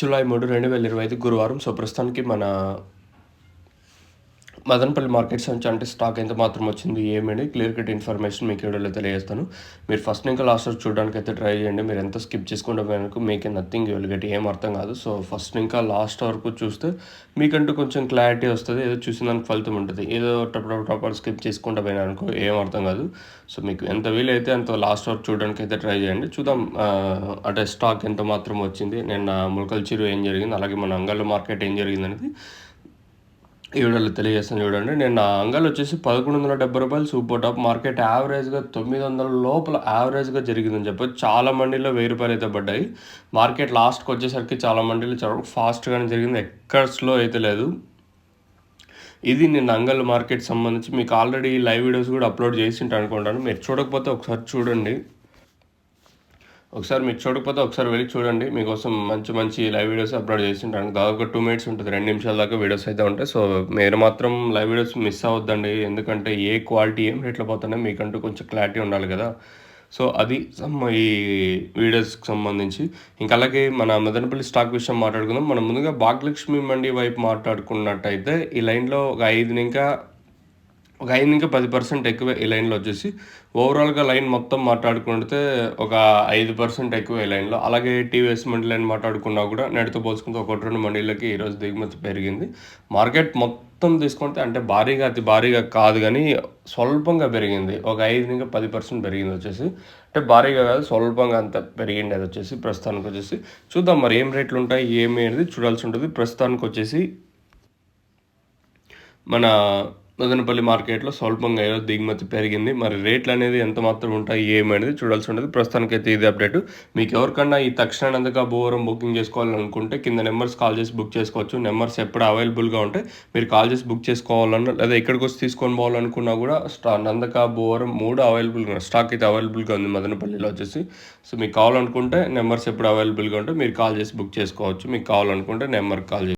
July 3, 2025 గురువారం. So, ప్రస్తుతానికి మన మదనపల్లి మార్కెట్స్ నుంచి అంటే స్టాక్ ఎంత మాత్రం వచ్చింది, ఏమని క్లియర్ కట్ ఇన్ఫర్మేషన్ మీకు ఈ వీడియోలో తెలియజేస్తాను. మీరు ఫస్ట్ ఇంకా లాస్ట్ వరకు చూడడానికి అయితే ట్రై చేయండి. మీరు ఎంత స్కిప్ చేసుకుంటే మనకు మీకు నథింగ్ యూ విల్ గెట్, ఏం అర్థం కాదు. సో, ఫస్ట్ ఇంకా లాస్ట్ వరకు చూస్తే మీకంటూ కొంచెం క్లారిటీ వస్తుంది. ఏదో చూసిన దానికి ఫలితం ఉంటుంది. ఏదో టపర్ స్కిప్ చేసుకుంటూ పోయినా అనుకో ఏం అర్థం కాదు. సో, మీకు ఎంత వీలైతే అంత లాస్ట్ వరకు చూడడానికి అయితే ట్రై చేయండి. చూద్దాం అంటే స్టాక్ ఎంత మాత్రం వచ్చింది, నిన్న ములకల్చిరు ఏం జరిగింది, అలాగే మన అంగళ్ళ మార్కెట్ ఏం జరిగింది అనేది ఈ వీడియోలో తెలియజేస్తాను. చూడండి, నేను అంగల్ వచ్చేసి 1170 రూపాయలు సూపర్ టాప్. మార్కెట్ యావరేజ్గా 900 లోపల యావరేజ్గా జరిగిందని చెప్పొచ్చు. చాలా మండీలో 1000 రూపాయలు అయితే పడ్డాయి. మార్కెట్ లాస్ట్కి వచ్చేసరికి చాలా మండీలు చాలా ఫాస్ట్గానే జరిగింది, ఎక్కడ స్లో అయితే లేదు. ఇది నేను అంగల్ మార్కెట్ సంబంధించి మీకు ఆల్రెడీ లైవ్ వీడియోస్ కూడా అప్లోడ్ చేసి ఉంటాను అనుకుంటాను. మీరు చూడకపోతే ఒకసారి చూడండి. మీరు చూడకపోతే ఒకసారి వెళ్ళి చూడండి. మీకోసం మంచి మంచి లైవ్ వీడియోస్ అప్లోడ్ చేసింటాను. దాదాపు 2 మినిట్స్ ఉంటుంది, 2 నిమిషాల దాకా వీడియోస్ అయితే ఉంటాయి. సో, మీరు మాత్రం లైవ్ వీడియోస్ మిస్ అవ్వద్దండి. ఎందుకంటే ఏ క్వాలిటీ ఏం రేట్లో పోతున్నాయి మీకంటూ కొంచెం క్లారిటీ ఉండాలి కదా. సో, అది ఈ వీడియోస్కి సంబంధించి. ఇంకా అలాగే మన మదనపల్లి స్టాక్ విషయం మాట్లాడుకుందాం. మనం ముందుగా భాగ్యలక్ష్మి మండి వైపు మాట్లాడుకున్నట్టయితే ఈ లైన్లో ఒక 5-10% ఎక్కువే ఈ లైన్లో వచ్చేసి. ఓవరాల్గా లైన్ మొత్తం మాట్లాడుకుంటే ఒక 5% ఎక్కువ ఈ లైన్లో. అలాగే టీవీఎస్ మండీ లైన్ మాట్లాడుకున్నా కూడా నేటితో పోల్చుకుంటే 1-2 మండీలకి ఈరోజు దిగుమతి పెరిగింది. మార్కెట్ మొత్తం తీసుకుంటే అంటే అతి భారీగా కాదు కానీ స్వల్పంగా పెరిగింది. ఒక 5-10% పెరిగింది వచ్చేసి. అంటే భారీగా కాదు, స్వల్పంగా అంత పెరిగింది. అది వచ్చేసి ప్రస్తుతానికి వచ్చేసి చూద్దాం మరి ఏం రేట్లు ఉంటాయి ఏమి అనేది చూడాల్సి ఉంటుంది. ప్రస్తుతానికి వచ్చేసి మన మదనపల్లి మార్కెట్లో స్వల్పంగా ఏదో దిగుమతి పెరిగింది. మరి రేట్లు అనేది ఎంత మాత్రం ఉంటాయి ఏమనేది చూడాల్సి ఉంటుంది. ప్రస్తుతానికైతే ఇది అప్డేట్. మీకు ఎవరికన్నా ఈ తక్షణానందక భూవరం బుకింగ్ చేసుకోవాలనుకుంటే కింద నెంబర్స్ కాల్ చేసి బుక్ చేసుకోవచ్చు. నెంబర్స్ ఎప్పుడు అవైలబుల్గా ఉంటాయి, మీరు కాల్ చేసి బుక్ చేసుకోవాలన్నా లేదా ఇక్కడికి వచ్చి తీసుకొని పోవాలనుకున్నా కూడా నందక భూవరం 3 అవైలబుల్గా స్టాక్ అయితే అవైలబుల్గా ఉంది మదనపల్లిలో వచ్చేసి. సో, మీకు కావాలనుకుంటే నెంబర్స్ ఎప్పుడు అవైలబుల్గా ఉంటే మీరు కాల్ చేసి బుక్ చేసుకోవచ్చు. మీకు కావాలనుకుంటే నెంబర్కి కాల్